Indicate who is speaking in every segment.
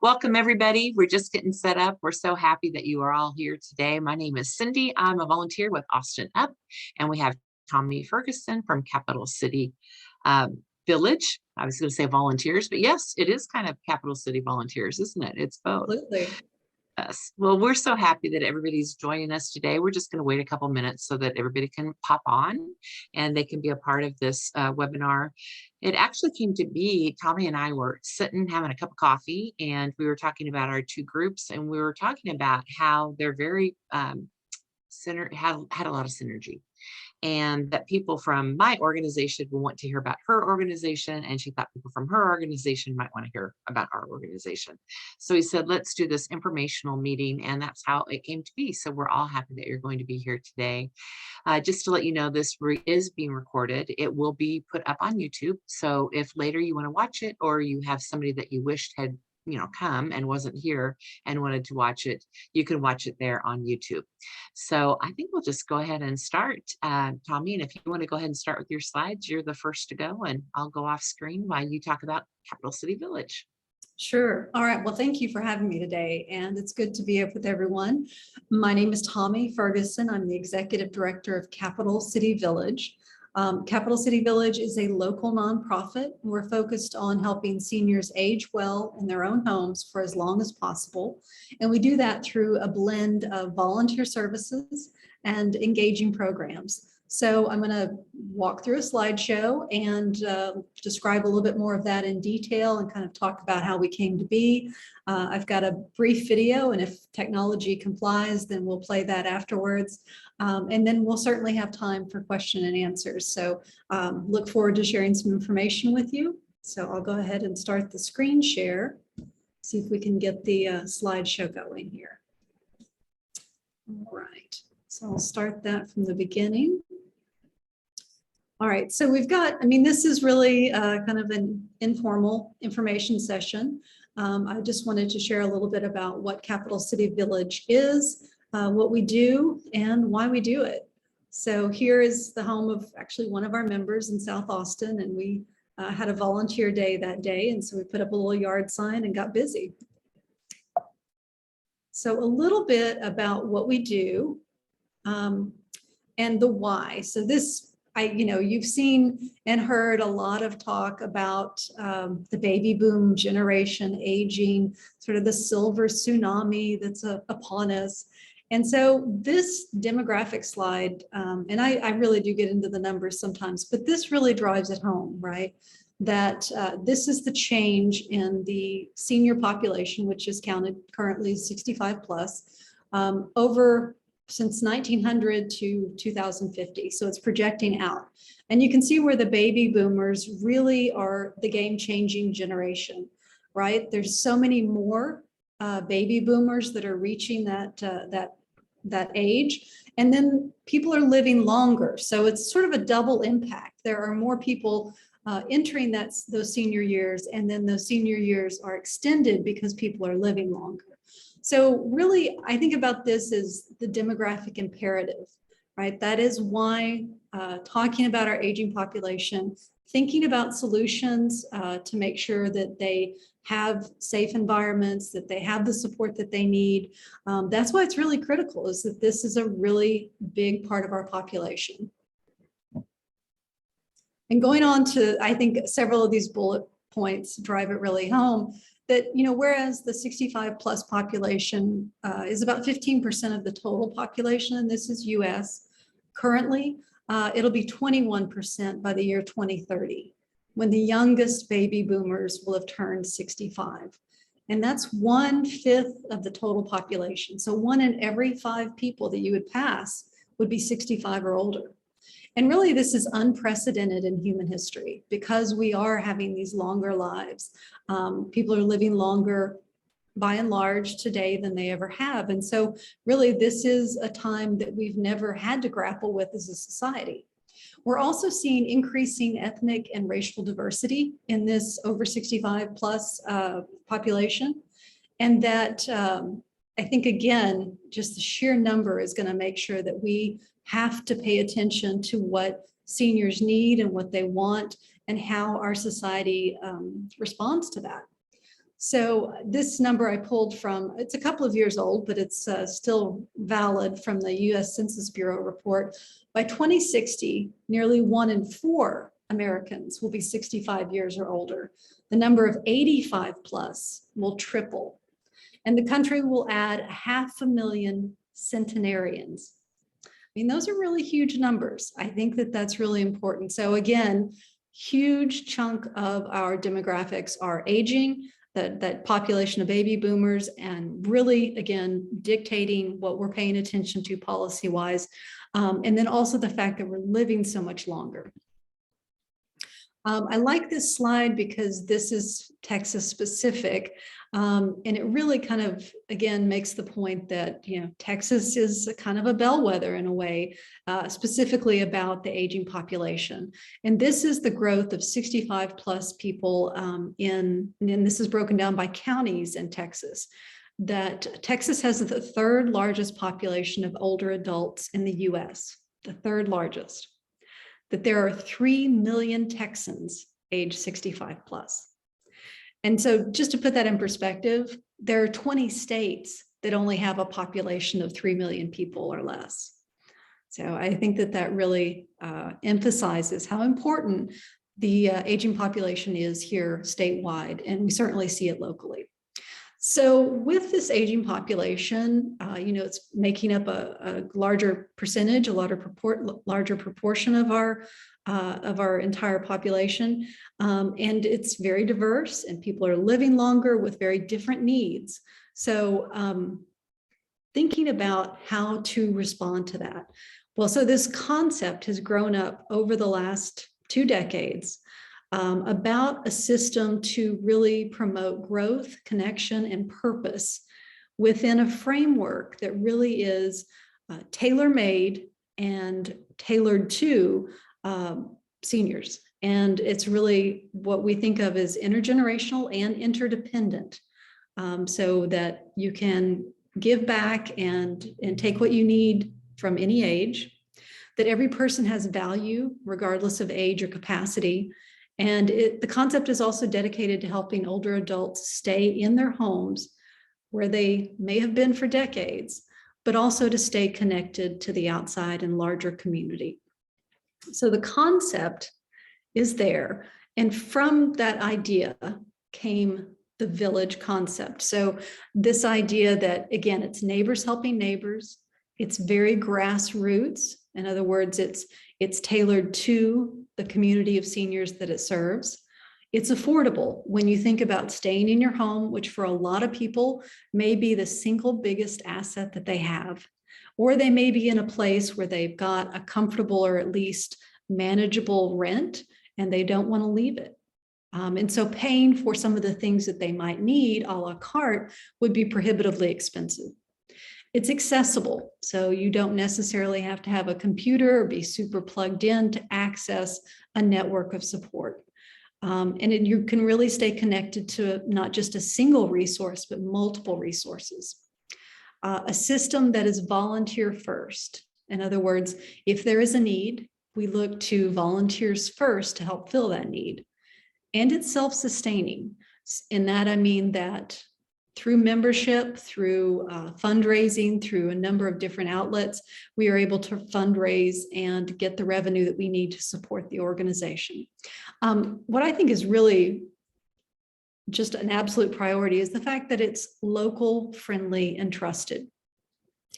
Speaker 1: Welcome, everybody. We're just getting set up. We're so happy that you are all here today. My name is Cindy. I'm a volunteer with AustinUP, and we have Tommy Ferguson from Capital City Village. I was going to say volunteers, but yes, it is kind of Capital City volunteers, isn't it? It's both.
Speaker 2: Absolutely.
Speaker 1: Yes. Well, we're so happy that everybody's joining us today. We're just going to wait a couple minutes so that everybody can pop on and they can be a part of this webinar. It actually came to be, Tommy and I were sitting having a cup of coffee, and we were talking about our two groups, and we were talking about how they're very had a lot of synergy, and that people from my organization will want to hear about her organization, and she thought people from her organization might want to hear about our organization. So he said, let's do this informational meeting, and that's how it came to be. So we're all happy that you're going to be here today. Just to let you know, this is being recorded. It will be put up on YouTube. So if later you want to watch it, or you have somebody that you wished had come and wasn't here and wanted to watch it, you can watch it there on YouTube. So I think we'll just go ahead and start. Tommy, and if you want to go ahead and start with your slides, you're the first to go, and I'll go off screen while you talk about Capital City Village.
Speaker 2: Sure. All right. Well, thank you for having me today, and it's good to be up with everyone. My name is Tommy Ferguson. I'm the Executive Director of Capital City Village. Capital City Village is a local nonprofit. We're focused on helping seniors age well in their own homes for as long as possible. And we do that through a blend of volunteer services and engaging programs. So I'm going to walk through a slideshow and describe a little bit more of that in detail and kind of talk about how we came to be. I've got a brief video, and if technology complies, then we'll play that afterwards. And then we'll certainly have time for question and answers. So look forward to sharing some information with you. So I'll go ahead and start the screen share, see if we can get the slideshow going here. All right, so I'll start that from the beginning. All right, so we've got, this is really kind of an informal information session. I just wanted to share a little bit about what Capital City Village is, what we do, and why we do it. So here is the home of actually one of our members in South Austin, and we had a volunteer day that day, and so we put up a little yard sign and got busy. So a little bit about what we do and the why. So this, you've seen and heard a lot of talk about the baby boom generation aging, sort of the silver tsunami that's upon us. And so this demographic slide, and I really do get into the numbers sometimes, but this really drives it home, right? That this is the change in the senior population, which is counted currently 65 plus, over since 1900 to 2050. So it's projecting out. And you can see where the baby boomers really are the game-changing generation, right? There's so many more baby boomers that are reaching that age. And then people are living longer. So it's sort of a double impact. There are more people entering those senior years, and then those senior years are extended because people are living longer. So really, I think about this as the demographic imperative, right? That is why talking about our aging population, thinking about solutions to make sure that they have safe environments, that they have the support that they need. That's why it's really critical, is that this is a really big part of our population. And going on to, I think several of these bullet points drive it really home, that, whereas the 65 plus population is about 15% of the total population, and this is US, currently, it'll be 21% by the year 2030, when the youngest baby boomers will have turned 65. And that's 1/5 of the total population. So 1 in every 5 people that you would pass would be 65 or older. And really, this is unprecedented in human history because we are having these longer lives. People are living longer by and large today than they ever have. And so really, this is a time that we've never had to grapple with as a society. We're also seeing increasing ethnic and racial diversity in this over 65 plus population. And that I think, again, just the sheer number is going to make sure that we have to pay attention to what seniors need and what they want and how our society responds to that. So this number I pulled from, it's a couple of years old, but it's still valid, from the US Census Bureau report. By 2060, nearly 1 in 4 Americans will be 65 years or older. The number of 85 plus will triple, and the country will add 500,000 centenarians. I mean, those are really huge numbers. I think that that's really important. So again, huge chunk of our demographics are aging, that population of baby boomers, and really, again, dictating what we're paying attention to policy-wise. And then also the fact that we're living so much longer. I like this slide because this is Texas specific. And it really kind of, again, makes the point that, you know, Texas is kind of a bellwether in a way, specifically about the aging population. And this is the growth of 65 plus people and this is broken down by counties in Texas. That Texas has the 3rd largest population of older adults in the US, the 3rd largest. That there are 3 million Texans age 65 plus. And so just to put that in perspective, there are 20 states that only have a population of 3 million people or less. So I think that that really emphasizes how important the aging population is here statewide, and we certainly see it locally. So with this aging population, you know, it's making up a larger percentage, a larger proportion of our entire population, and it's very diverse, and people are living longer with very different needs. So thinking about how to respond to that. Well, so this concept has grown up over the last 2 decades. About a system to really promote growth, connection, and purpose within a framework that really is tailor-made and tailored to seniors. And it's really what we think of as intergenerational and interdependent, so that you can give back and take what you need from any age, that every person has value regardless of age or capacity. And the concept is also dedicated to helping older adults stay in their homes where they may have been for decades, but also to stay connected to the outside and larger community. So the concept is there. And from that idea came the village concept. So this idea that, again, it's neighbors helping neighbors. It's very grassroots. In other words, it's tailored to the community of seniors that it serves. It's affordable when you think about staying in your home, which for a lot of people may be the single biggest asset that they have, or they may be in a place where they've got a comfortable or at least manageable rent and they don't want to leave it. And so paying for some of the things that they might need a la carte would be prohibitively expensive. It's accessible, so you don't necessarily have to have a computer or be super plugged in to access a network of support. And you can really stay connected to not just a single resource, but multiple resources. A system that is volunteer first. In other words, if there is a need, we look to volunteers first to help fill that need. And it's self-sustaining. In that, I mean that through membership, through fundraising, through a number of different outlets, we are able to fundraise and get the revenue that we need to support the organization. What I think is really just an absolute priority is the fact that it's local, friendly, and trusted.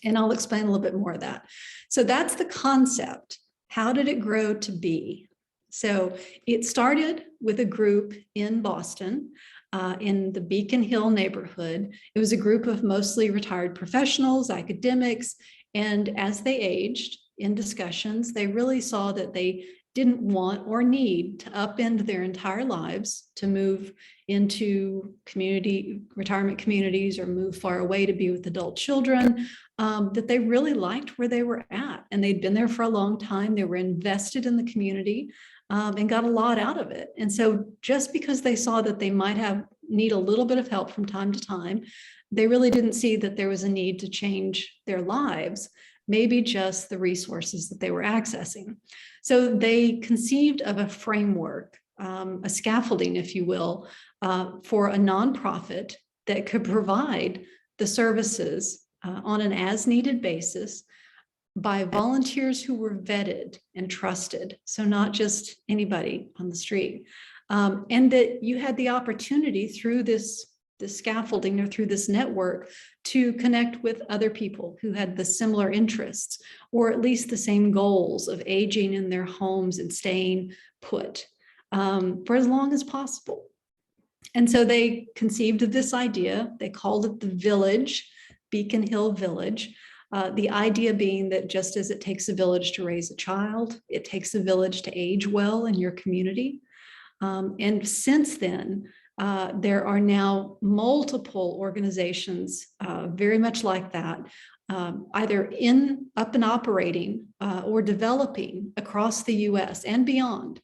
Speaker 2: And I'll explain a little bit more of that. So that's the concept. How did it grow to be? So it started with a group in Boston, in the Beacon Hill neighborhood. It was a group of mostly retired professionals, academics, and as they aged in discussions, they really saw that they didn't want or need to upend their entire lives to move into retirement communities or move far away to be with adult children, that they really liked where they were at. And they'd been there for a long time. They were invested in the community and got a lot out of it. And so just because they saw that they might need a little bit of help from time to time, they really didn't see that there was a need to change their lives, maybe just the resources that they were accessing. So they conceived of a framework a scaffolding, if you will, for a nonprofit that could provide the services on an as-needed basis by volunteers who were vetted and trusted. So not just anybody on the street. And that you had the opportunity through this scaffolding or through this network to connect with other people who had the similar interests, or at least the same goals of aging in their homes and staying put for as long as possible. And so they conceived of this idea. They called it the Village, Beacon Hill Village. The idea being that just as it takes a village to raise a child, it takes a village to age well in your community. And since then, there are now multiple organizations very much like that, either up and operating or developing across the US and beyond.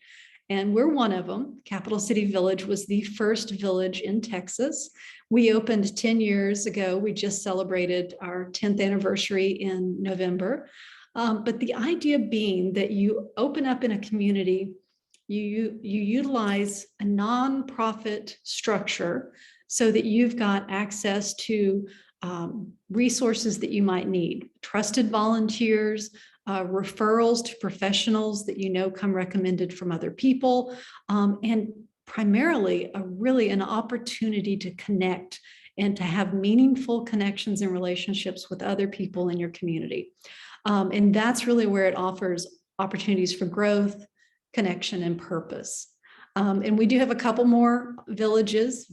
Speaker 2: And we're one of them. Capital City Village was the first village in Texas. We opened 10 years ago. We just celebrated our 10th anniversary in November. But the idea being that you open up in a community, you utilize a nonprofit structure so that you've got access to resources that you might need, trusted volunteers, referrals to professionals that you know come recommended from other people, and primarily really an opportunity to connect and to have meaningful connections and relationships with other people in your community. And that's really where it offers opportunities for growth, connection, and purpose. And we do have a couple more villages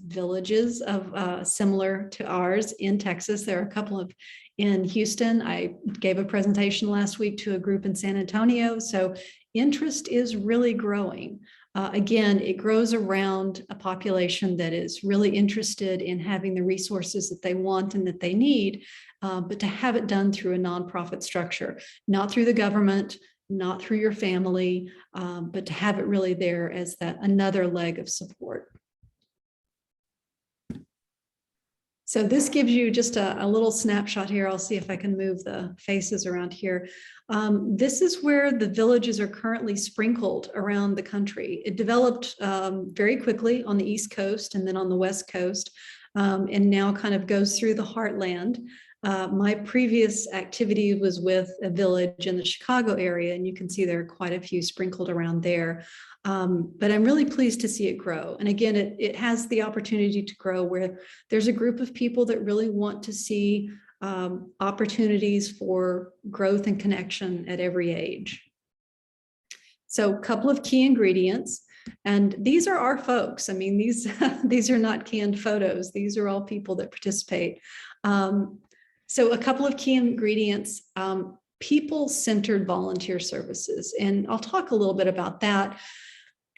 Speaker 2: of similar to ours in Texas. There are a couple of in Houston. I gave a presentation last week to a group in San Antonio. So interest is really growing. Again, it grows around a population that is really interested in having the resources that they want and that they need, but to have it done through a nonprofit structure, not through the government, not through your family, but to have it really there as that another leg of support. So this gives you just a little snapshot here. I'll see if I can move the faces around here. This is where the villages are currently sprinkled around the country. It developed very quickly on the East Coast and then on the West Coast, and now kind of goes through the heartland. My previous activity was with a village in the Chicago area, and you can see there are quite a few sprinkled around there. But I'm really pleased to see it grow. And again, it has the opportunity to grow where there's a group of people that really want to see opportunities for growth and connection at every age. So a couple of key ingredients. And these are our folks. I mean, these are not canned photos. These are all people that participate. So a couple of key ingredients, people-centered volunteer services. And I'll talk a little bit about that.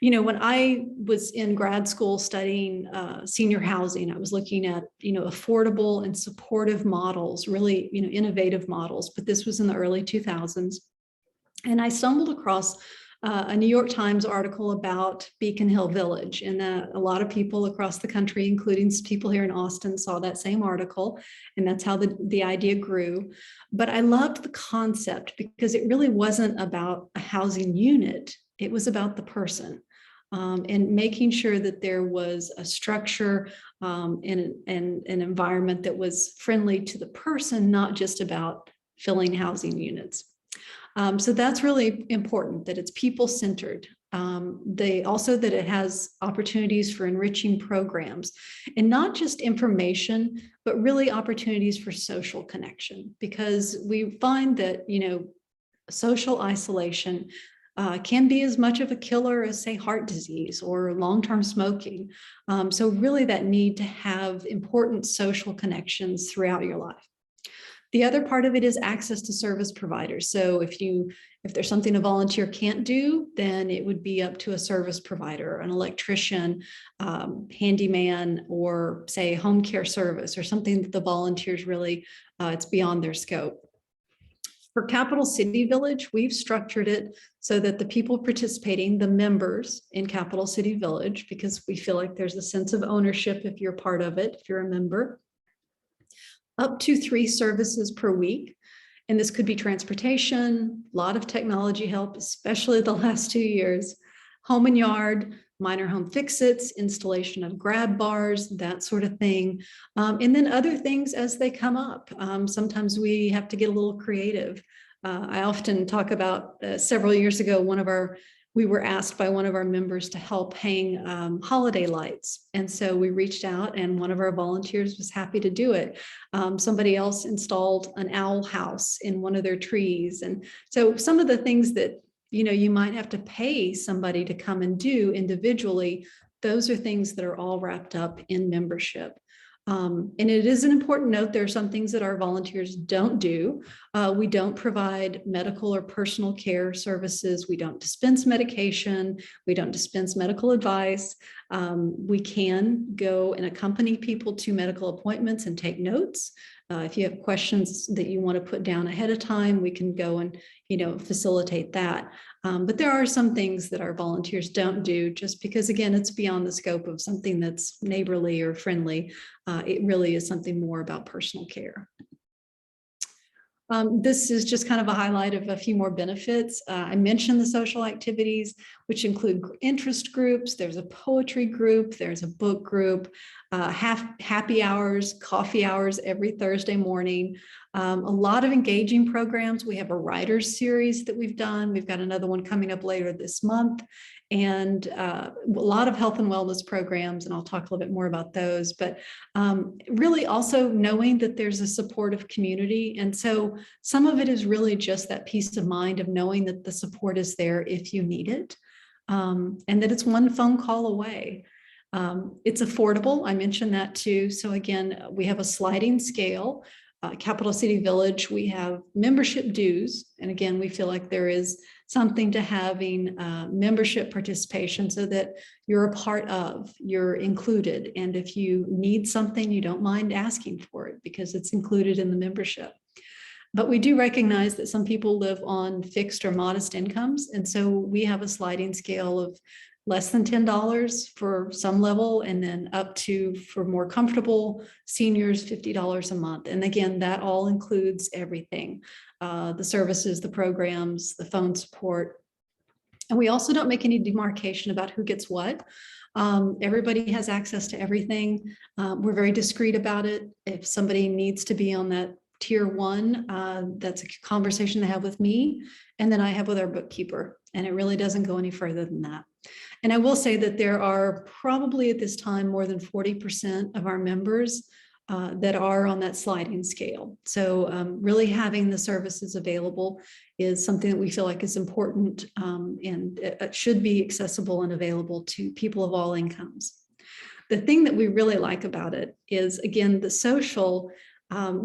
Speaker 2: You know, when I was in grad school studying senior housing, I was looking at, affordable and supportive models, really, innovative models, but this was in the early 2000s. And I stumbled across a New York Times article about Beacon Hill Village. And a lot of people across the country, including people here in Austin, saw that same article. And that's how the idea grew. But I loved the concept because it really wasn't about a housing unit. It was about the person. And making sure that there was a structure and an environment that was friendly to the person, not just about filling housing units. So that's really important, that it's people-centered. Also that it has opportunities for enriching programs, and not just information, but really opportunities for social connection, because we find that, social isolation can be as much of a killer as, say, heart disease or long-term smoking. So really that need to have important social connections throughout your life. The other part of it is access to service providers. So if there's something a volunteer can't do, then it would be up to a service provider, an electrician, handyman, or say home care service, or something that the volunteers really, it's beyond their scope. For Capital City Village, we've structured it so that the people participating, the members in Capital City Village, because we feel like there's a sense of ownership if you're part of it, if you're a member, up to 3 services per week. And this could be transportation, a lot of technology help, especially the last 2 years, home and yard, minor home fix-its, installation of grab bars, that sort of thing. And then other things as they come up. Sometimes we have to get a little creative. I often talk about several years ago, we were asked by one of our members to help hang holiday lights. And so we reached out and one of our volunteers was happy to do it. Somebody else installed an owl house in one of their trees. And so some of the things that, you might have to pay somebody to come and do individually, those are things that are all wrapped up in membership. And it is an important note, there are some things that our volunteers don't do. We don't provide medical or personal care services. We don't dispense medication. We don't dispense medical advice. We can go and accompany people to medical appointments and take notes. If you have questions that you want to put down ahead of time, we can go and, facilitate that. But there are some things that our volunteers don't do just because, again, it's beyond the scope of something that's neighborly or friendly. It really is something more about personal care. This is just kind of a highlight of a few more benefits. I mentioned the social activities, which include interest groups. There's a poetry group. There's a book group, happy hours, coffee hours every Thursday morning. A lot of engaging programs. We have a writers series that we've done. We've got another one coming up later this month. And a lot of health and wellness programs, and I'll talk a little bit more about those, but really also knowing that there's a supportive community. And so some of it is really just that peace of mind of knowing that the support is there if you need it, and that it's one phone call away. It's affordable. I mentioned that too. So again, we have a sliding scale. Capital City Village, we have membership dues. And again, we feel like there is something to having membership participation so that you're a part of, you're included. And if you need something, you don't mind asking for it because it's included in the membership. But we do recognize that some people live on fixed or modest incomes. And so we have a sliding scale of less than $10 for some level, and then up to, for more comfortable seniors, $50 a month. And again, that all includes everything, the services, the programs, the phone support. And we also don't make any demarcation about who gets what. Everybody has access to everything. We're very discreet about it. If somebody needs to be on that tier one, that's a conversation they have with me, and then I have with our bookkeeper, and it really doesn't go any further than that. And I will say that there are probably at this time more than 40% of our members that are on that sliding scale. So really having the services available is something that we feel like is important, and it should be accessible and available to people of all incomes. The thing that we really like about it is, again, the social.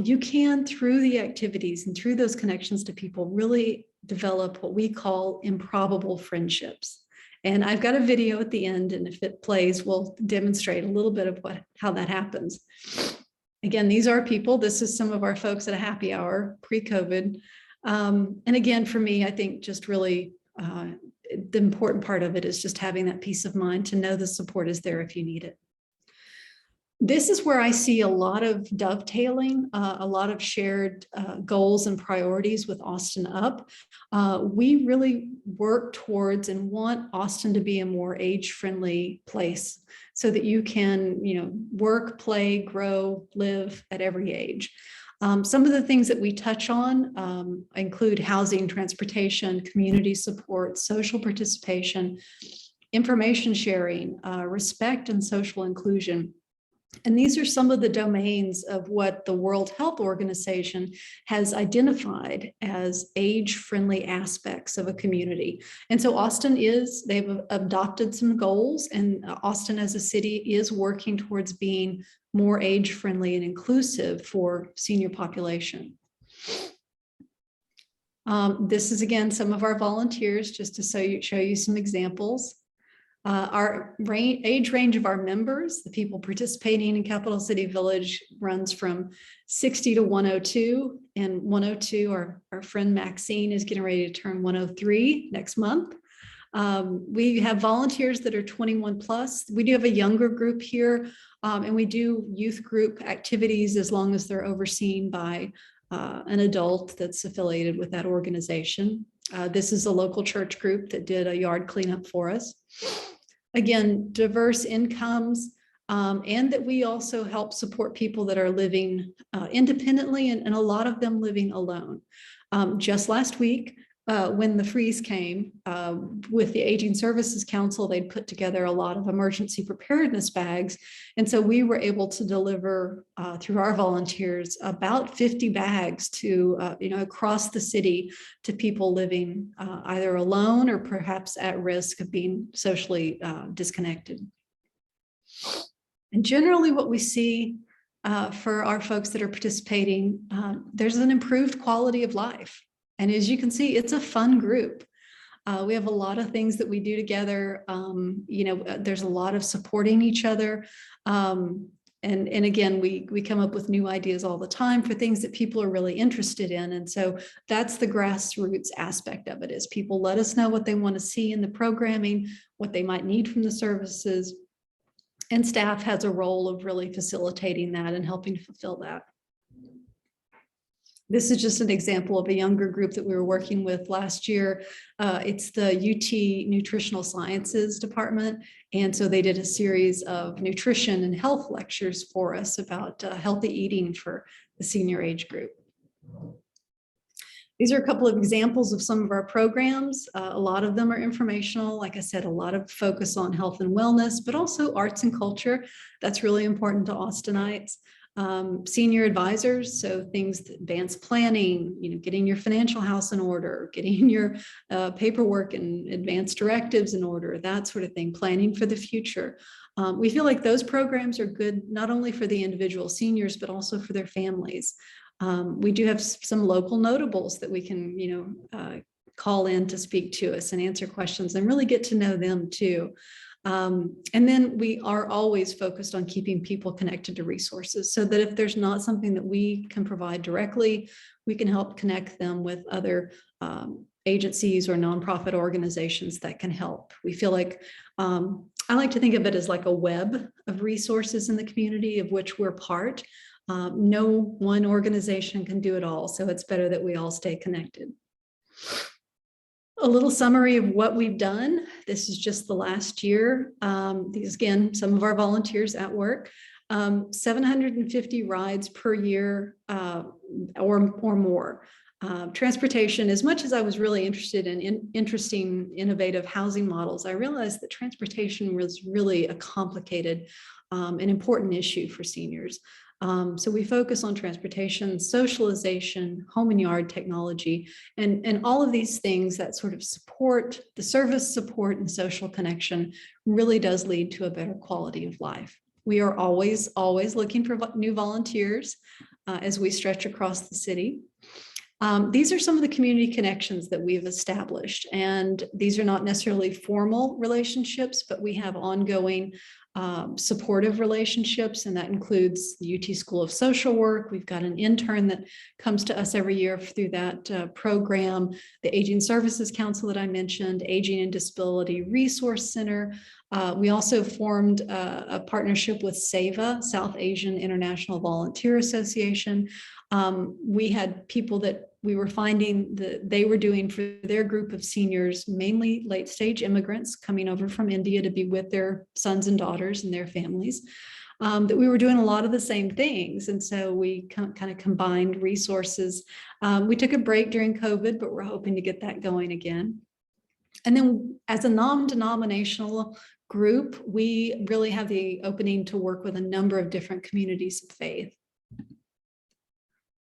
Speaker 2: You can, through the activities and through those connections to people, really develop what we call improbable friendships. And I've got a video at the end, and if it plays, we'll demonstrate a little bit of how that happens. Again, these are people. This is some of our folks at a happy hour pre-COVID. And again, for me, I think just really the important part of it is just having that peace of mind to know the support is there if you need it. This is where I see a lot of dovetailing, a lot of shared goals and priorities with AustinUP. We really work towards and want Austin to be a more age-friendly place so that you can, work, play, grow, live at every age. Some of the things that we touch on include housing, transportation, community support, social participation, information sharing, respect, and social inclusion. And these are some of the domains of what the World Health Organization has identified as age-friendly aspects of a community. And so they've adopted some goals, and Austin as a city is working towards being more age-friendly and inclusive for senior population. This is, again, some of our volunteers, just to show you some examples. Our age range of our members, the people participating in Capital City Village, runs from 60 to 102. And 102, our friend Maxine is getting ready to turn 103 next month. We have volunteers that are 21 plus. We do have a younger group here, and we do youth group activities as long as they're overseen by an adult that's affiliated with that organization. This is a local church group that did a yard cleanup for us. again, diverse incomes, and that we also help support people that are living independently, and a lot of them living alone. Just last week, when the freeze came, with the Aging Services Council, they'd put together a lot of emergency preparedness bags. And so we were able to deliver through our volunteers about 50 bags to, across the city to people living either alone or perhaps at risk of being socially disconnected. And generally what we see for our folks that are participating, there's an improved quality of life. And as you can see, it's a fun group. We have a lot of things that we do together. There's a lot of supporting each other. And again, we come up with new ideas all the time for things that people are really interested in. And so that's the grassroots aspect of it, is people let us know what they want to see in the programming, what they might need from the services. And staff has a role of really facilitating that and helping to fulfill that. This is just an example of a younger group that we were working with last year. It's the UT Nutritional Sciences Department. And so they did a series of nutrition and health lectures for us about healthy eating for the senior age group. These are a couple of examples of some of our programs. A lot of them are informational. Like I said, a lot of focus on health and wellness, but also arts and culture. That's really important to Austinites. Senior advisors, so things, advanced planning, getting your financial house in order, getting your paperwork and advanced directives in order, that sort of thing, planning for the future. We feel like those programs are good, not only for the individual seniors, but also for their families. We do have some local notables that we can, call in to speak to us and answer questions and really get to know them too. And then we are always focused on keeping people connected to resources, so that if there's not something that we can provide directly, we can help connect them with other agencies or nonprofit organizations that can help. We feel like, I like to think of it as like a web of resources in the community of which we're part. No one organization can do it all, so it's better that we all stay connected. A little summary of what we've done. This is just the last year. These, again, some of our volunteers at work. 750 rides per year or more. Transportation, as much as I was really interested in interesting, innovative housing models, I realized that transportation was really a complicated and important issue for seniors. So we focus on transportation, socialization, home and yard technology, and all of these things that sort of support the service support and social connection really does lead to a better quality of life. We are always looking for new volunteers as we stretch across the city. These are some of the community connections that we've established, and these are not necessarily formal relationships, but we have ongoing supportive relationships, and that includes the UT School of Social Work. We've got an intern that comes to us every year through that program, the Aging Services Council that I mentioned, Aging and Disability Resource Center. We also formed a partnership with SAVA, South Asian International Volunteer Association. We had people that we were finding that they were doing for their group of seniors, mainly late stage immigrants coming over from India to be with their sons and daughters and their families, that we were doing a lot of the same things. And so we kind of combined resources. We took a break during COVID, but we're hoping to get that going again. And then as a non-denominational group, we really have the opening to work with a number of different communities of faith.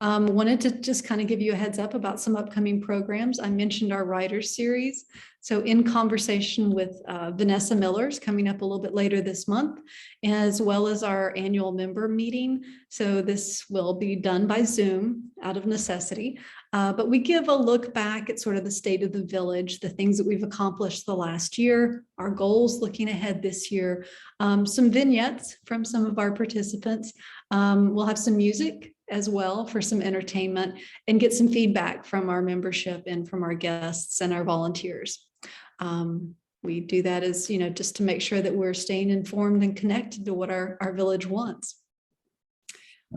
Speaker 2: Wanted to just kind of give you a heads up about some upcoming programs. I mentioned our writers series. So in conversation with Vanessa Miller's coming up a little bit later this month, as well as our annual member meeting. So this will be done by Zoom out of necessity. But we give a look back at sort of the state of the village, the things that we've accomplished the last year, our goals looking ahead this year, some vignettes from some of our participants. We'll have some music as well for some entertainment, and get some feedback from our membership and from our guests and our volunteers. We do that as, just to make sure that we're staying informed and connected to what our village wants.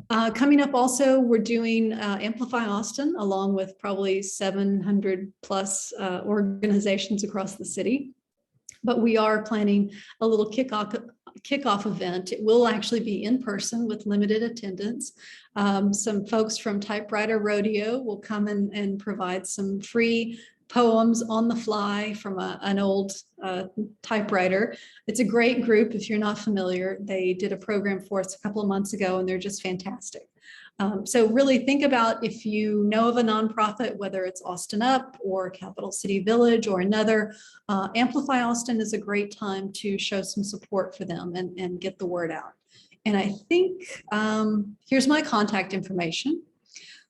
Speaker 2: Coming up also, we're doing Amplify Austin, along with probably 700 plus organizations across the city. But we are planning a little kickoff event. It will actually be in person with limited attendance. Some folks from Typewriter Rodeo will come and provide some free poems on the fly from an old typewriter. It's a great group. If you're not familiar, they did a program for us a couple of months ago, and they're just fantastic. So really think about, if you know of a nonprofit, whether it's AustinUP or Capital City Village or another, Amplify Austin is a great time to show some support for them and get the word out. And I think here's my contact information.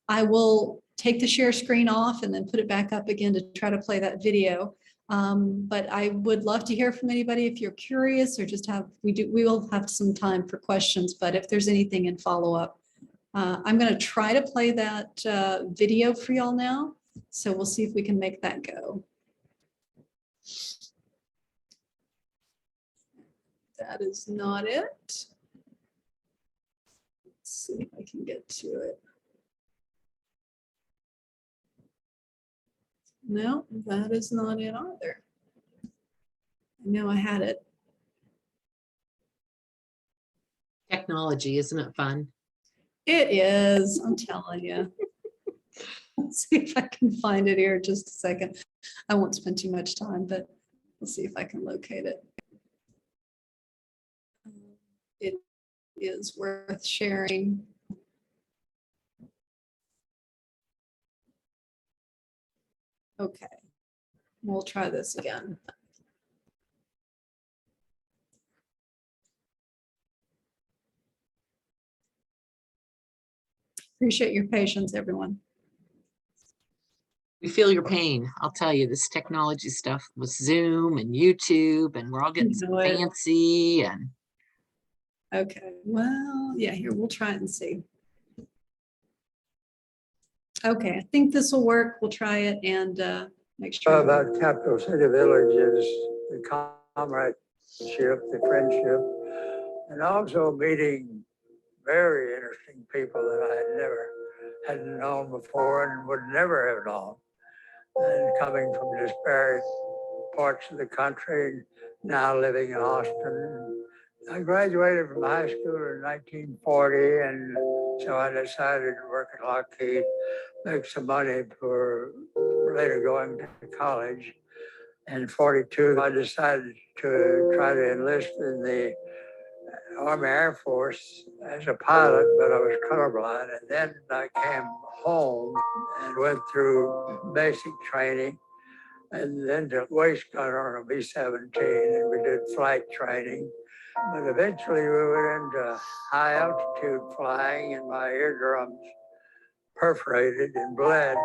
Speaker 2: I will take the share screen off and then put it back up again to try to play that video. But I would love to hear from anybody if you're curious, or just we will have some time for questions, but if there's anything in follow-up. I'm going to try to play that video for y'all now. So we'll see if we can make that go. That is not it. Let's see if I can get to it. No, that is not it either. I know I had it.
Speaker 1: Technology, isn't it fun?
Speaker 2: It is, I'm telling you. Let's see if I can find it here in just a second. I won't spend too much time, but we'll see if I can locate it. It is worth sharing. Okay, we'll try this again. Appreciate your patience, everyone.
Speaker 1: We feel your pain. I'll tell you, this technology stuff with Zoom and YouTube, and we're all getting so fancy. And
Speaker 2: okay, well, yeah, here, we'll try it and see. Okay, I think this will work. We'll try it and make sure.
Speaker 3: About Capital City Village is the comradeship, the friendship, and also meeting very interesting people that I hadn't known before and would never have known. And coming from disparate parts of the country, now living in Austin. I graduated from high school in 1940, and so I decided to work at Lockheed, make some money for later going to college. In 42, I decided to try to enlist in the Army Air Force as a pilot, but I was colorblind. And then I came home and went through basic training, and then to waist gunner on a B-17, and we did flight training. But eventually we went into high altitude flying, and my eardrums perforated and bled.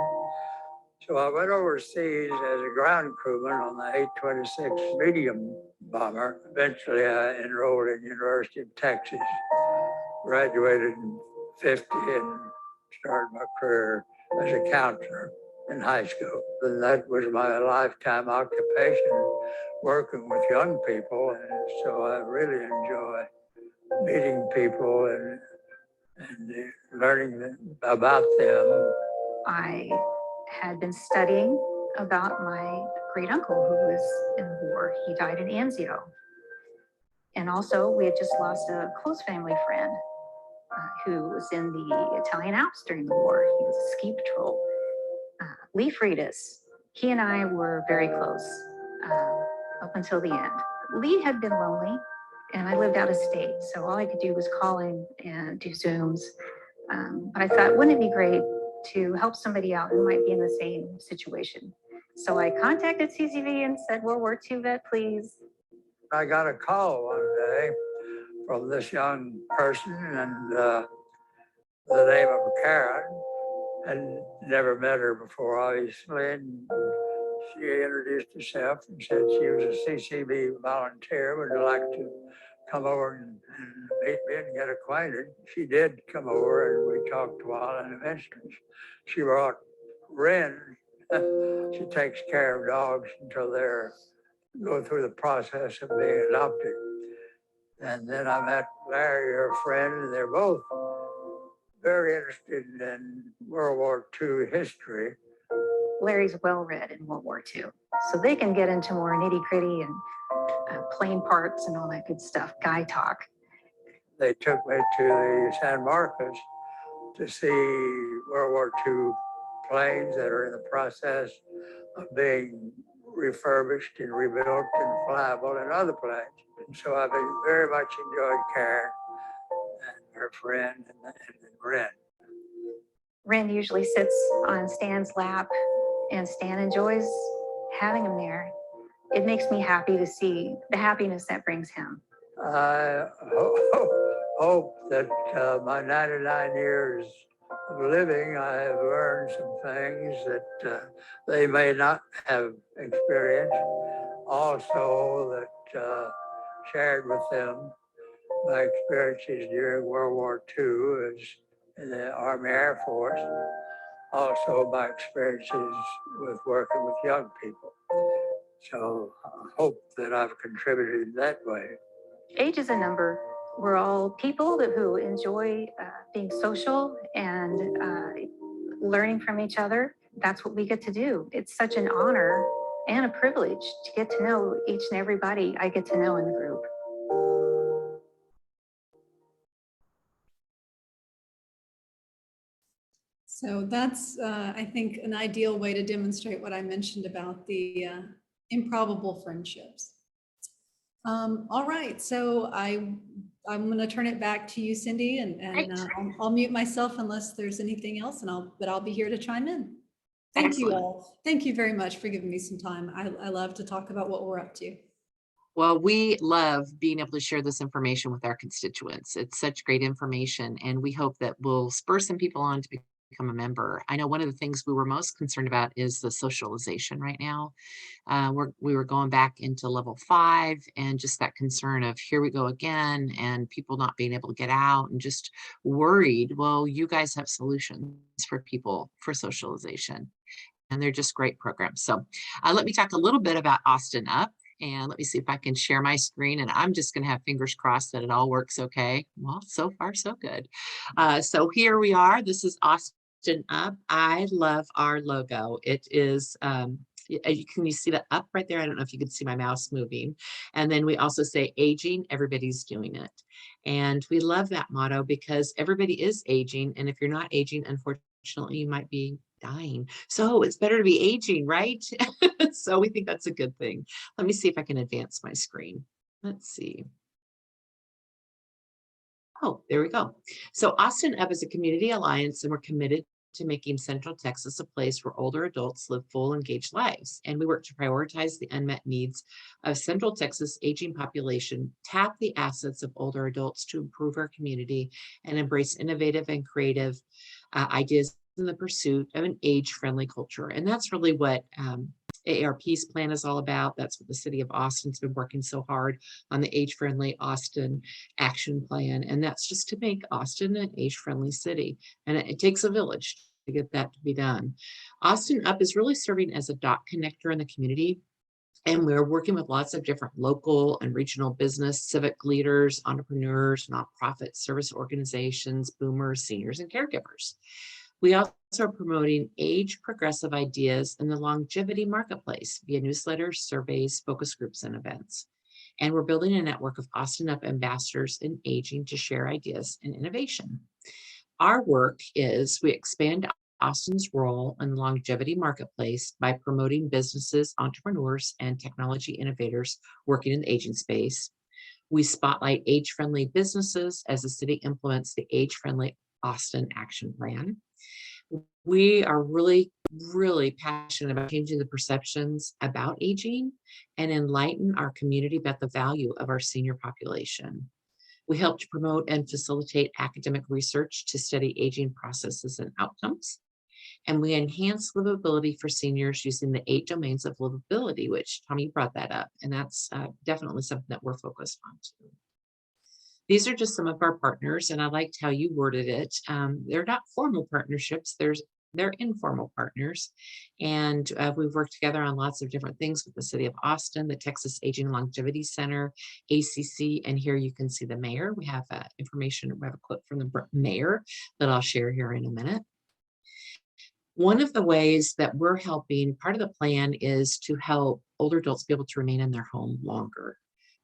Speaker 3: So I went overseas as a ground crewman on the 826 medium bomber. Eventually I enrolled at University of Texas, graduated in 50, and started my career as a counselor in high school. And that was my lifetime occupation, working with young people. And so I really enjoy meeting people and learning about them.
Speaker 4: I had been studying about my great uncle who was in the war. He died in Anzio. And also we had just lost a close family friend who was in the Italian Alps during the war. He was a ski patrol. Lee Freitas, he and I were very close up until the end. Lee had been lonely, and I lived out of state, so all I could do was call him and do Zooms. But I thought, wouldn't it be great to help somebody out who might be in the same situation? So I contacted CCV and said, World War II vet, please.
Speaker 3: I got a call one day from this young person, and the name of Karen. I'd never met her before, obviously, and she introduced herself and said she was a CCB volunteer, would like to come over and meet me and get acquainted. She did come over, and we talked a while, and eventually she brought Ren. She takes care of dogs until they're go through the process of being adopted. And then I met Larry, her friend, and they're both very interested in World War II history.
Speaker 4: Larry's well read in World War II, so they can get into more nitty gritty and plane parts and all that good stuff, guy talk.
Speaker 3: They took me to the San Marcos to see World War II planes that are in the process of being refurbished and rebuilt and flyable and other planes. And so I've very much enjoyed Karen and her friend and Ren.
Speaker 4: Ren usually sits on Stan's lap, and Stan enjoys having him there. It makes me happy to see the happiness that brings him.
Speaker 3: I hope that my 99 years of living, I have learned some things that they may not have experienced. Also that shared with them my experiences during World War II as in the Army Air Force. Also my experiences with working with young people. So I hope that I've contributed that way.
Speaker 4: Age is a number. We're all people who enjoy being social and learning from each other. That's what we get to do. It's such an honor and a privilege to get to know each and everybody I get to know in the group.
Speaker 2: So that's, I think, an ideal way to demonstrate what I mentioned about the improbable friendships. All right, so I'm going to turn it back to you, Cindy, and I'll mute myself unless there's anything else, but I'll be here to chime in. Thank you all. Thank you very much for giving me some time. I love to talk about what we're up to.
Speaker 1: Well, we love being able to share this information with our constituents. It's such great information, and we hope that we'll spur some people on to become a member. I know one of the things we were most concerned about is the socialization right now. We were going back into level 5, and just that concern of here we go again, and people not being able to get out and just worried. Well, you guys have solutions for people for socialization, and they're just great programs. So let me talk a little bit about AustinUP. And let me see if I can share my screen, and I'm just going to have fingers crossed that it all works okay. Well, so far so good. So here we are. This is AustinUP. I love our logo. It is, can you see the up right there? I don't know if you can see my mouse moving. And then we also say aging, everybody's doing it. And we love that motto because everybody is aging. And if you're not aging, unfortunately, you might be dying. So it's better to be aging, right? So we think that's a good thing. Let me see if I can advance my screen. Let's see. Oh, there we go. So AustinUP is a community alliance, and we're committed to making Central Texas a place where older adults live full, engaged lives. And we work to prioritize the unmet needs of Central Texas aging population, tap the assets of older adults to improve our community, and embrace innovative and creative ideas in the pursuit of an age-friendly culture. And that's really what AARP's plan is all about. That's what the city of Austin's been working so hard on, the age-friendly Austin action plan. And that's just to make Austin an age-friendly city. And it takes a village to get that to be done. AustinUP is really serving as a dot connector in the community. And we're working with lots of different local and regional business, civic leaders, entrepreneurs, nonprofit service organizations, boomers, seniors, and caregivers. We also are promoting age progressive ideas in the longevity marketplace via newsletters, surveys, focus groups, and events. And we're building a network of AustinUP ambassadors in aging to share ideas and innovation. Our work is we expand Austin's role in the longevity marketplace by promoting businesses, entrepreneurs, and technology innovators working in the aging space. We spotlight age-friendly businesses as the city implements the age-friendly Austin Action Plan. We are really, really passionate about changing the perceptions about aging and enlighten our community about the value of our senior population. We help to promote and facilitate academic research to study aging processes and outcomes. And we enhance livability for seniors using the 8 domains of livability, which Tommy brought that up. And that's definitely something that we're focused on too. These are just some of our partners, and I liked how you worded it. They're not formal partnerships, they're informal partners. And we've worked together on lots of different things with the city of Austin, the Texas Aging Longevity Center, ACC, and here you can see the mayor. We have information, we have a clip from the mayor that I'll share here in a minute. One of the ways that we're helping, part of the plan is to help older adults be able to remain in their home longer.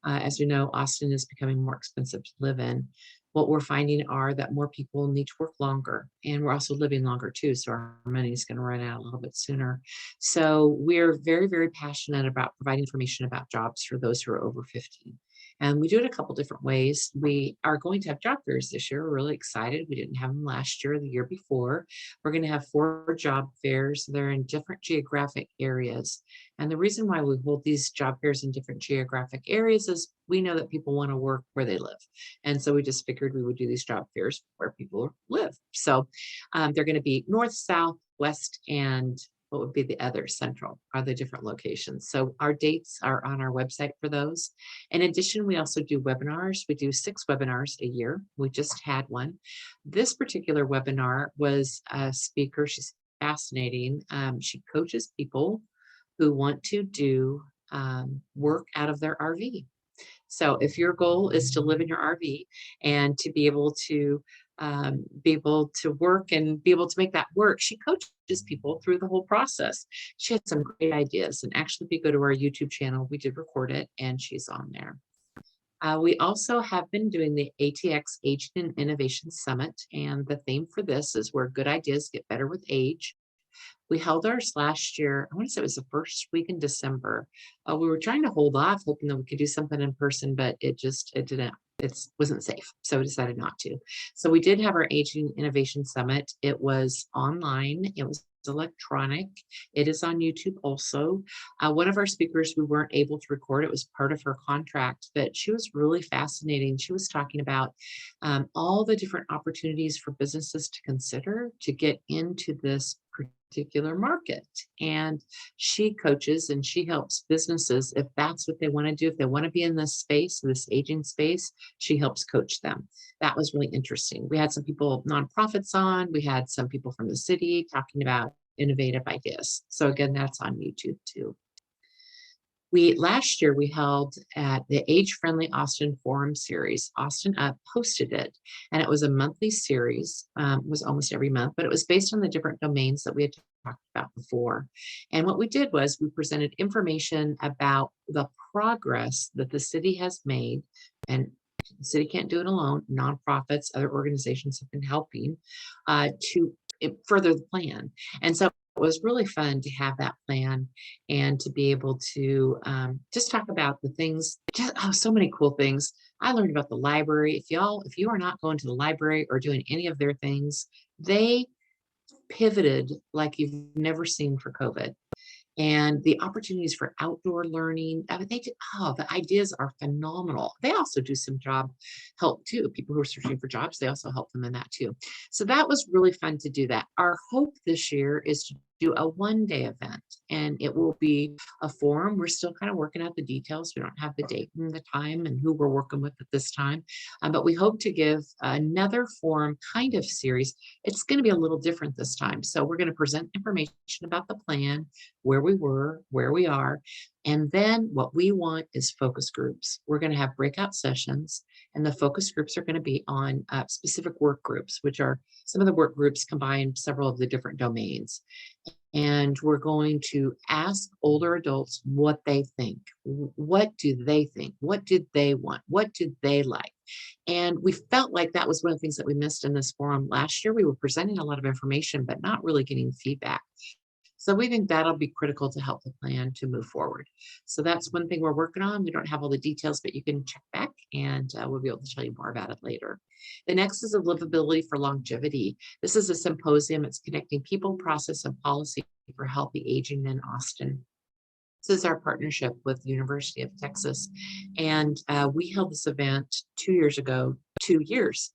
Speaker 1: As you know, Austin is becoming more expensive to live in. What we're finding are that more people need to work longer, and we're also living longer too. So our money is going to run out a little bit sooner. So we're very, very passionate about providing information about jobs for those who are over 50. And we do it a couple different ways. We are going to have job fairs this year. We're really excited. We didn't have them last year or the year before. We're going to have 4 job fairs. They're in different geographic areas. And the reason why we hold these job fairs in different geographic areas is we know that people want to work where they live. And so we just figured we would do these job fairs where people live. So they're going to be north, south, west, and what would be the other central are the different locations. So our dates are on our website for those. In addition, we also do webinars. We do 6 webinars a year. We just had one. This particular webinar was a speaker. She's fascinating. She coaches people who want to do work out of their RV. So if your goal is to live in your RV and to be able to work and be able to make that work, she coaches people through the whole process. She had some great ideas, and actually, if you go to our YouTube channel, we did record it, and she's on there. We also have been doing the ATX Aging and Innovation Summit, and the theme for this is where good ideas get better with age. We held ours last year. I want to say it was the first week in December. We were trying to hold off, hoping that we could do something in person, but it wasn't safe. So we decided not to. So we did have our Aging Innovation Summit. It was online. It was electronic. It is on YouTube also. One of our speakers, we weren't able to record. It was part of her contract, but she was really fascinating. She was talking about all the different opportunities for businesses to consider to get into this particular market. And she coaches and she helps businesses if that's what they want to do. If they want to be in this space, this aging space, she helps coach them. That was really interesting. We had some people, nonprofits on, we had some people from the city talking about innovative ideas. So again, that's on YouTube too. Last year we held at the Age Friendly Austin Forum series. AustinUP hosted it, and it was a monthly series. It was almost every month, but it was based on the different domains that we had talked about before. And what we did was we presented information about the progress that the city has made, and the city can't do it alone. Nonprofits, other organizations have been helping to further the plan. And so it was really fun to have that plan and to be able to just talk about the things, so many cool things. I learned about the library. If you are not going to the library or doing any of their things, they pivoted like you've never seen for COVID. And the opportunities for outdoor learning, I mean, the ideas are phenomenal. They also do some job help too. People who are searching for jobs, they also help them in that too. So that was really fun to do that. Our hope this year is to do a one-day event, and it will be a forum. We're still kind of working out the details. We don't have the date and the time and who we're working with at this time, but we hope to give another forum kind of series. It's going to be a little different this time. So we're going to present information about the plan, where we were, where we are. And then what we want is focus groups. We're going to have breakout sessions, and the focus groups are going to be on specific work groups, which are some of the work groups combine several of the different domains. And we're going to ask older adults what they think. What do they think? What did they want? What did they like? And we felt like that was one of the things that we missed in this forum last year. We were presenting a lot of information, but not really getting feedback. So we think that'll be critical to help the plan to move forward. So that's one thing we're working on. We don't have all the details, but you can check back and we'll be able to tell you more about it later. The next is a Livability for Longevity. This is a symposium. It's connecting people, process, and policy for healthy aging in Austin. This is our partnership with the University of Texas. And we held this event 2 years ago, 2 years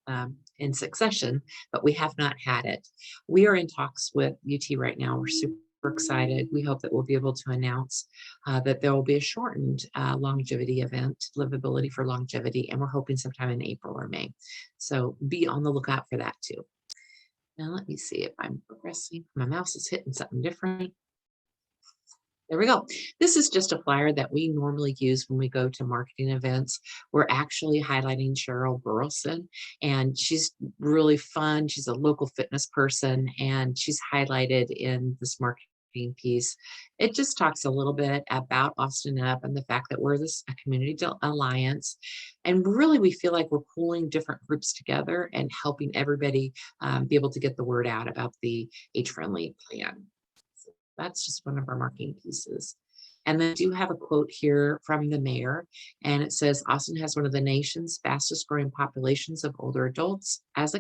Speaker 1: in succession, but we have not had it. We are in talks with UT right now. We're super excited. We hope that we'll be able to announce that there will be a shortened longevity event, Livability for Longevity, and we're hoping sometime in April or May. So be on the lookout for that too. Now let me see if I'm progressing. My mouse is hitting something different. There we go. This is just a flyer that we normally use when we go to marketing events. We're actually highlighting Cheryl Burleson, and she's really fun. She's a local fitness person, and she's highlighted in this marketing piece. It just talks a little bit about Austin Up and the fact that we're this a community alliance, and really we feel like we're pulling different groups together and helping everybody be able to get the word out about the age-friendly plan. That's just one of our marketing pieces. And then I do have a quote here from the mayor, and it says, Austin has one of the nation's fastest growing populations of older adults. As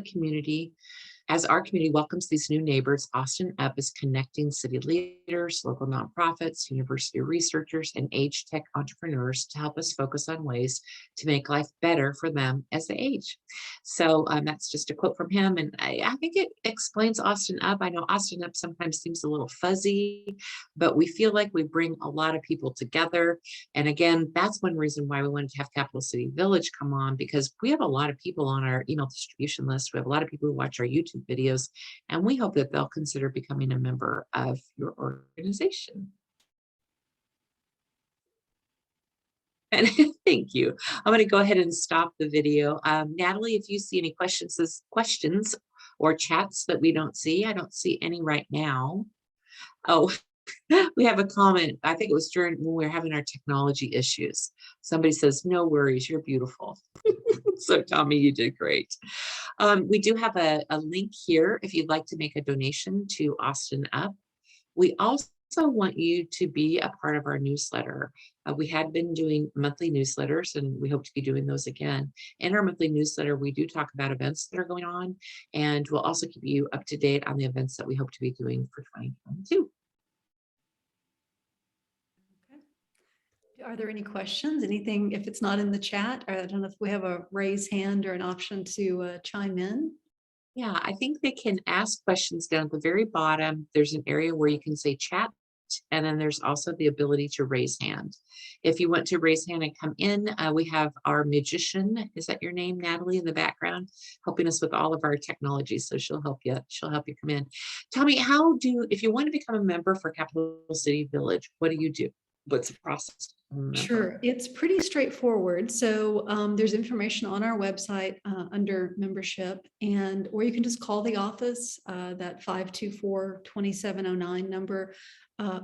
Speaker 1: our community welcomes these new neighbors, Austin Up is connecting city leaders, local nonprofits, university researchers, and age tech entrepreneurs to help us focus on ways to make life better for them as they age. So that's just a quote from him. And I think it explains Austin Up. I know Austin Up sometimes seems a little fuzzy, but we feel like we bring a lot of people together. And again, that's one reason why we wanted to have Capital City Village come on, because we have a lot of people on our email distribution list. We have a lot of people who watch our YouTube videos, and we hope that they'll consider becoming a member of your organization. And thank you. I'm going to go ahead and stop the video. Natalie, if you see any questions or chats that we don't see, I don't see any right now. Oh, we have a comment. I think it was during when we were having our technology issues. Somebody says, no worries, you're beautiful. So Tommy, you did great. We do have a link here if you'd like to make a donation to Austin Up. We also want you to be a part of our newsletter. We had been doing monthly newsletters, and we hope to be doing those again. In our monthly newsletter, we do talk about events that are going on, and we'll also keep you up to date on the events that we hope to be doing for 2022.
Speaker 2: Are there any questions? Anything, if it's not in the chat, or I don't know if we have a raise hand or an option to chime in.
Speaker 1: Yeah, I think they can ask questions down at the very bottom. There's an area where you can say chat, and then there's also the ability to raise hand. If you want to raise hand and come in, we have our magician, is that your name, Natalie, in the background, helping us with all of our technology. So she'll help you come in. Tell me, if you want to become a member for Capital City Village, what do you do? What's the process?
Speaker 2: Sure, it's pretty straightforward. So there's information on our website under membership, or you can just call the office, that 524-2709 number,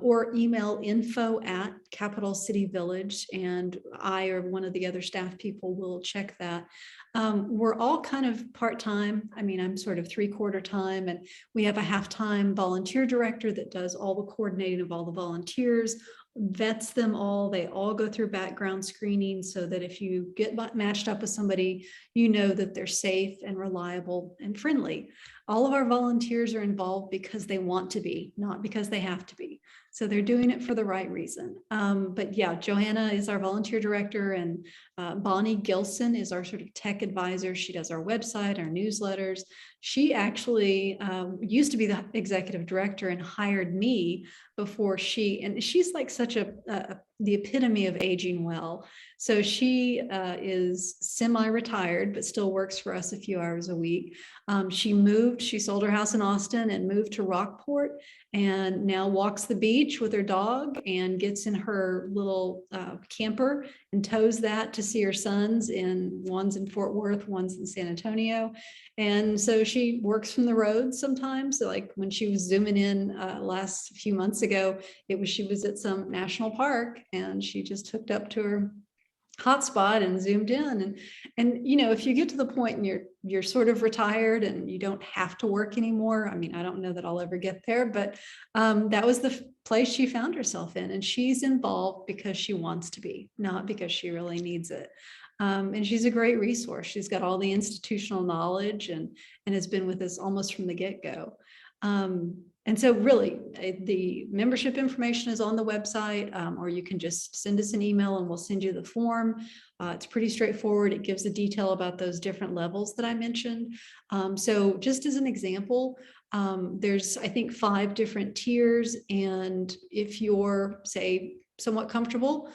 Speaker 2: or email info@Capital City Village, and I or one of the other staff people will check that. We're all kind of part-time. I mean, I'm sort of 3/4 time, and we have a half-time volunteer director that does all the coordinating of all the volunteers, vets them all. They all go through background screening so that if you get matched up with somebody, you know that they're safe and reliable and friendly. All of our volunteers are involved because they want to be, not because they have to be. So they're doing it for the right reason. But yeah, Johanna is our volunteer director, and Bonnie Gilson is our sort of tech advisor. She does our website, our newsletters. She actually used to be the executive director and hired me before and she's like such the epitome of aging well. So she is semi-retired, but still works for us a few hours a week. She sold her house in Austin and moved to Rockport, and now walks the beach with her dog and gets in her little camper and tows that to see her sons. One's in Fort Worth, one's in San Antonio. And so she works from the road sometimes. So like when she was zooming in last few months ago, she was at some national park, and she just hooked up to her hotspot and zoomed in. And you know, if you get to the point and you're sort of retired and you don't have to work anymore, I mean, I don't know that I'll ever get there, but that was the place she found herself in, and she's involved because she wants to be, not because she really needs it. And she's a great resource. She's got all the institutional knowledge and has been with us almost from the get-go. And so really the membership information is on the website, or you can just send us an email and we'll send you the form. It's pretty straightforward. It gives the detail about those different levels that I mentioned. So just as an example, there's, I think, 5 different tiers. And if you're, say, somewhat comfortable,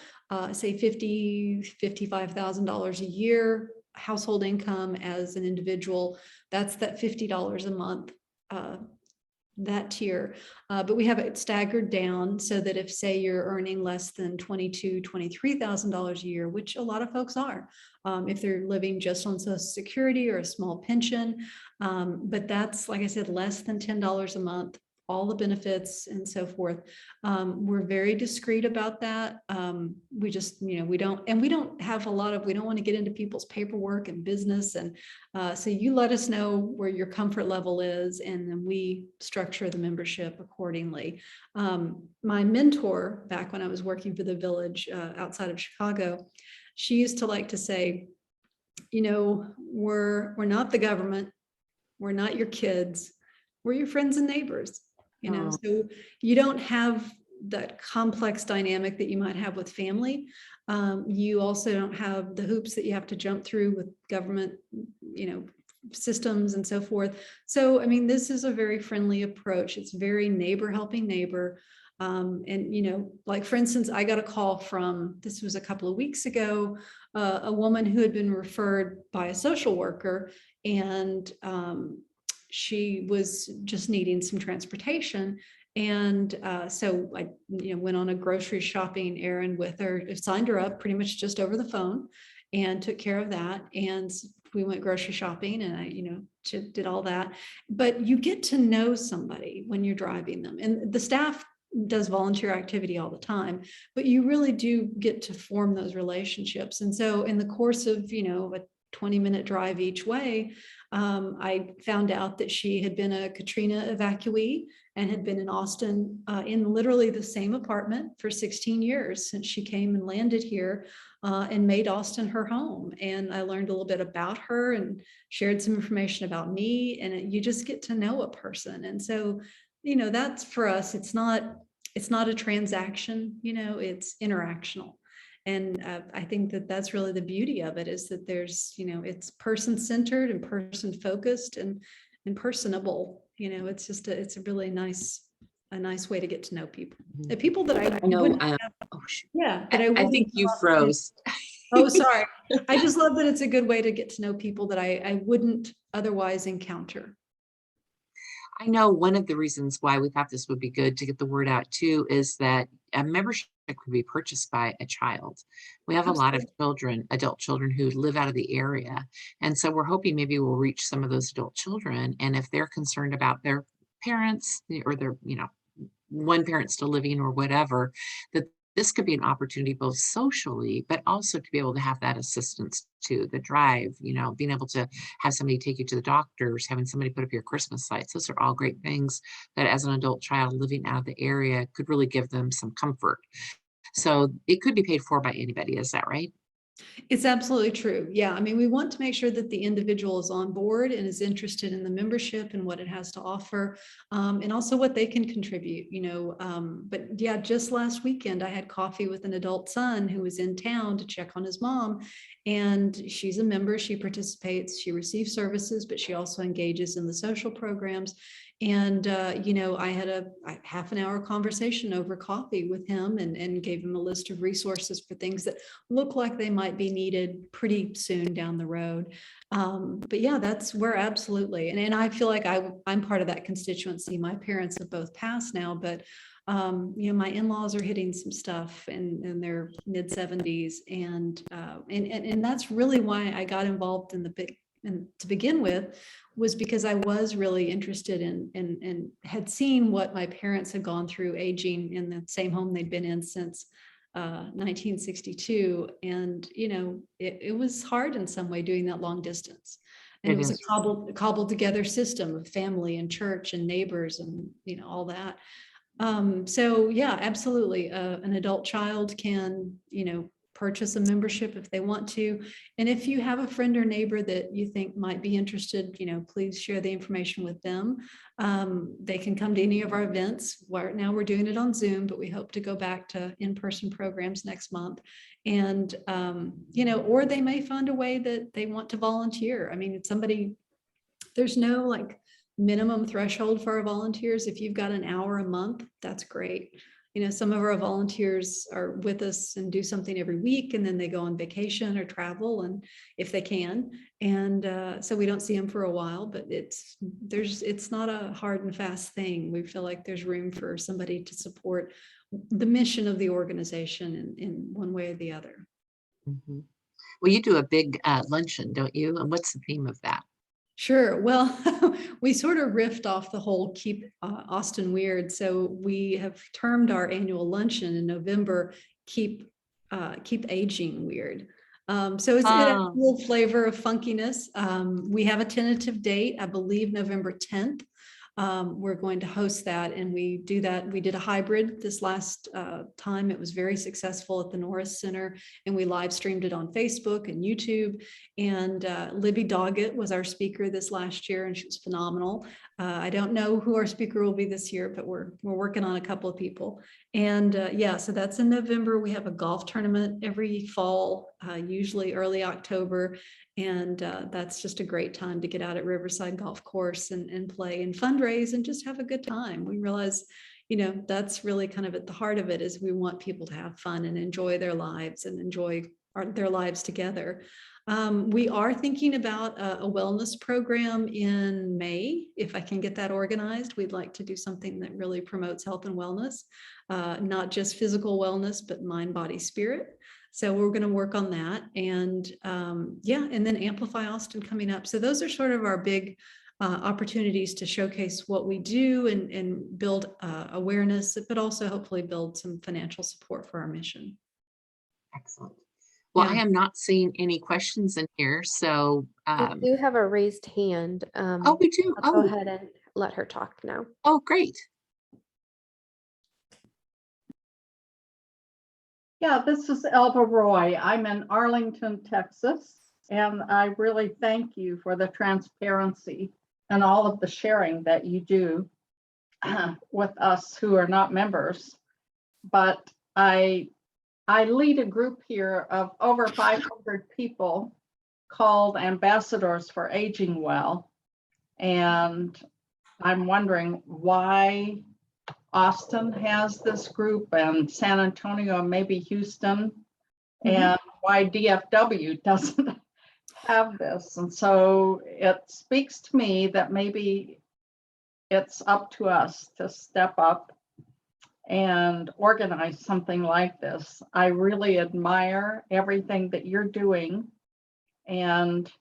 Speaker 2: say $55,000 a year household income as an individual, that's that $50 a month that tier, but we have it staggered down so that if, say, you're earning less than $23,000 a year, which a lot of folks are, if they're living just on Social Security or a small pension, but that's, like I said, less than $10 a month, all the benefits and so forth. We're very discreet about that. We just, we don't want to get into people's paperwork and business. And so you let us know where your comfort level is, and then we structure the membership accordingly. My mentor, back when I was working for the Village outside of Chicago, she used to like to say, we're not the government. We're not your kids. We're your friends and neighbors. So you don't have that complex dynamic that you might have with family. You also don't have the hoops that you have to jump through with government, systems and so forth. So, I mean, this is a very friendly approach. It's very neighbor helping neighbor. And, like, for instance, I got a call from, this was a couple of weeks ago, a woman who had been referred by a social worker, and she was just needing some transportation. And so I went on a grocery shopping errand with her, signed her up pretty much just over the phone, and took care of that. And we went grocery shopping, and I did all that. But you get to know somebody when you're driving them, and the staff does volunteer activity all the time, but you really do get to form those relationships. And so in the course of a 20-minute drive each way, I found out that she had been a Katrina evacuee and had been in Austin in literally the same apartment for 16 years since she came and landed here and made Austin her home. And I learned a little bit about her and shared some information about me, and you just get to know a person. And so, that's for us, it's not a transaction, it's interactional. And I think that that's really the beauty of it, is that there's, it's person-centered and person-focused and personable. It's just it's a really nice way to get to know people. The people that I
Speaker 1: know.
Speaker 2: wouldn't
Speaker 1: Oh, shoot. I think you froze.
Speaker 2: Oh, sorry. I just love that it's a good way to get to know people that I wouldn't otherwise encounter.
Speaker 1: I know one of the reasons why we thought this would be good to get the word out too is that a membership could be purchased by a child. We have a lot of children, adult children, who live out of the area. And so we're hoping maybe we'll reach some of those adult children. And if they're concerned about their parents, or their, one parent still living or whatever, that this could be an opportunity both socially, but also to be able to have that assistance to the drive, being able to have somebody take you to the doctors, having somebody put up your Christmas lights. Those are all great things that as an adult child living out of the area could really give them some comfort. So it could be paid for by anybody. Is that right?
Speaker 2: It's absolutely true. Yeah. I mean, we want to make sure that the individual is on board and is interested in the membership and what it has to offer, and also what they can contribute, but yeah, just last weekend, I had coffee with an adult son who was in town to check on his mom, and she's a member. She participates, she receives services, but she also engages in the social programs. And, I had a half an hour conversation over coffee with him, and gave him a list of resources for things that look like they might be needed pretty soon down the road. But yeah, we're absolutely. And I feel like I'm part of that constituency. My parents have both passed now, but my in-laws are hitting some stuff in their mid 70s. And that's really why I got involved and to begin with, was because I was really interested in and had seen what my parents had gone through aging in the same home they'd been in since 1962. And, it was hard in some way doing that long distance. And it was a cobbled together system of family and church and neighbors and, all that. So yeah, absolutely. An adult child can, purchase a membership if they want to. And if you have a friend or neighbor that you think might be interested, please share the information with them. They can come to any of our events. Right now we're doing it on Zoom, but we hope to go back to in-person programs next month. And, or they may find a way that they want to volunteer. I mean, there's no minimum threshold for our volunteers. If you've got an hour a month, that's great. some of our volunteers are with us and do something every week, and then they go on vacation or travel, and if they can, and so we don't see them for a while, but it's not a hard and fast thing. We feel like there's room for somebody to support the mission of the organization in one way or the other.
Speaker 1: Mhm. Well, you do a big luncheon, don't you? And what's the theme of that?
Speaker 2: Sure. Well, we sort of riffed off the whole Keep Austin Weird. So we have termed our annual luncheon in November, Keep Aging Weird. So it has a little flavor of funkiness. We have a tentative date, I believe November 10th. We're going to host that, and we do that. We did a hybrid this last time. It was very successful at the Norris Center, and we live streamed it on Facebook and YouTube. And Libby Doggett was our speaker this last year, and she was phenomenal. I don't know who our speaker will be this year, but we're working on a couple of people. And yeah, so that's in November. We have a golf tournament every fall, usually early October. And that's just a great time to get out at Riverside Golf Course and play and fundraise and just have a good time. We realize, that's really kind of at the heart of it, is we want people to have fun and enjoy their lives and enjoy their lives together. We are thinking about a wellness program in May. If I can get that organized, we'd like to do something that really promotes health and wellness, not just physical wellness, but mind, body, spirit. So we're going to work on that. And yeah, and then Amplify Austin coming up. So those are sort of our big opportunities to showcase what we do and build awareness, but also hopefully build some financial support for our mission.
Speaker 1: Excellent. Well,
Speaker 2: Yeah.
Speaker 1: I am not seeing any questions in here, so
Speaker 5: We do have a raised hand.
Speaker 1: oh, we do.
Speaker 5: I'll go
Speaker 1: Oh,
Speaker 5: ahead and let her talk now.
Speaker 1: oh, great.
Speaker 6: Yeah, this is Elena Roy. I'm in Arlington, Texas, and I really thank you for the transparency and all of the sharing that you do with us who are not members. But I lead a group here of over 500 people called Ambassadors for Aging Well. And I'm wondering why Austin has this group, and San Antonio, maybe Houston, and why DFW doesn't have this. And so it speaks to me that maybe it's up to us to step up and organize something like this. I really admire everything that you're doing. And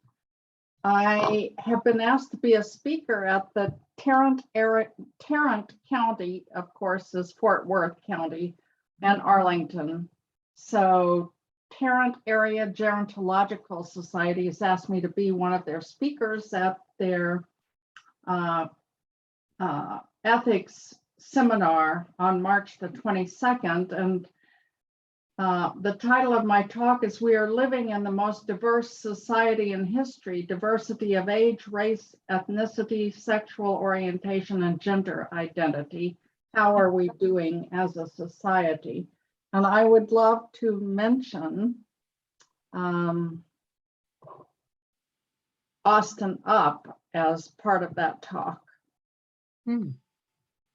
Speaker 6: I have been asked to be a speaker at the Tarrant County, of course, is Fort Worth County and Arlington. So Tarrant Area Gerontological Society has asked me to be one of their speakers at their ethics seminar on March the 22nd. And the title of my talk is "We Are Living in the Most Diverse Society in History, Diversity of Age, Race, Ethnicity, Sexual Orientation, and Gender Identity. How are we doing as a society?" And I would love to mention AustinUP as part of that talk.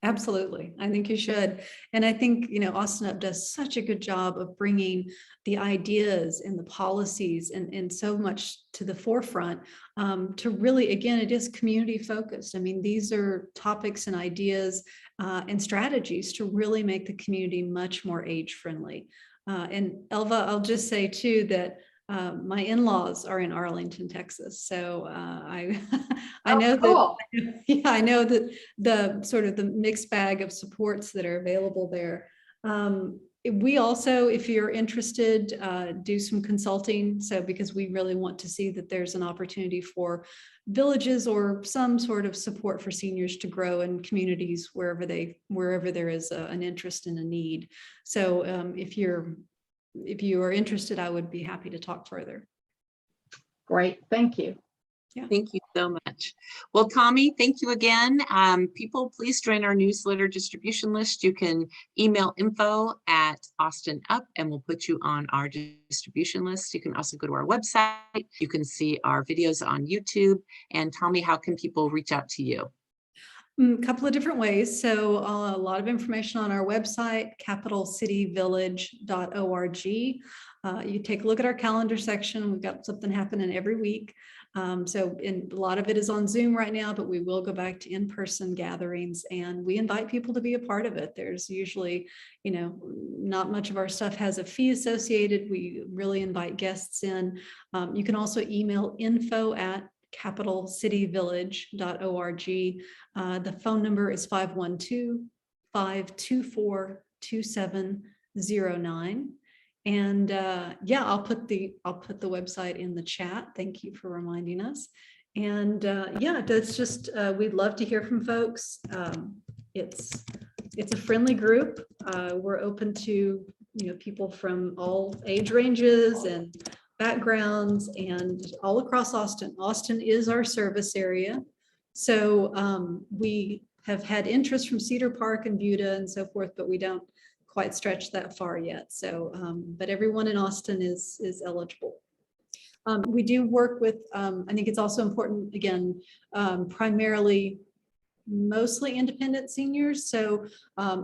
Speaker 2: Absolutely. I think you should. And I think, AustinUP does such a good job of bringing the ideas and the policies and so much to the forefront to really, again, it is community focused. I mean, these are topics and ideas and strategies to really make the community much more age friendly. And Elva, I'll just say too that my in-laws are in Arlington, Texas. So I know
Speaker 6: cool.
Speaker 2: that, yeah, I know that the sort of the mixed bag of supports that are available there. We also, if you're interested, do some consulting. So because we really want to see that there's an opportunity for villages or some sort of support for seniors to grow in communities wherever there is an interest and a need. So if you are interested, I would be happy to talk further.
Speaker 6: Great, thank you.
Speaker 2: Yeah.
Speaker 1: Thank you so much. Well, Tommy, thank you again. People, please join our newsletter distribution list. You can email info@AustinUP and we'll put you on our distribution list. You can also go to our website. You can see our videos on YouTube. And Tommy, how can people reach out to you?
Speaker 2: A couple of different ways. So a lot of information on our website, capitalcityvillage.org. You take a look at our calendar section. We've got something happening every week. So a lot of it is on Zoom right now, but we will go back to in-person gatherings, and we invite people to be a part of it. There's usually, not much of our stuff has a fee associated. We really invite guests in. You can also email info@capitalcityvillage.org. The phone number is 512-524-2709. And yeah, I'll put the website in the chat. Thank you for reminding us. And yeah, that's just we'd love to hear from folks. It's a friendly group. We're open to people from all age ranges and backgrounds and all across Austin. Austin is our service area. So we have had interest from Cedar Park and Buda and so forth, but we don't quite stretch that far yet. So, but everyone in Austin is eligible. We do work with, I think it's also important, again, primarily mostly independent seniors. So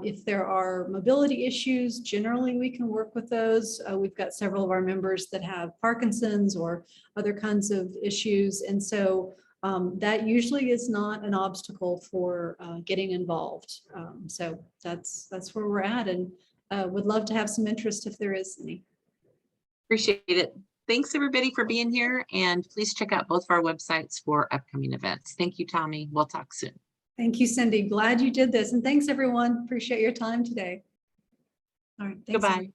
Speaker 2: if there are mobility issues, generally we can work with those. We've got several of our members that have Parkinson's or other kinds of issues. And so that usually is not an obstacle for getting involved. So that's where we're at, and would love to have some interest if there is any.
Speaker 1: Appreciate it. Thanks everybody for being here, and please check out both of our websites for upcoming events. Thank you, Tommy. We'll talk soon.
Speaker 2: Thank you, Cindy. Glad you did this, and thanks everyone. Appreciate your time today. All right. Thanks,
Speaker 1: Goodbye.
Speaker 2: Cindy.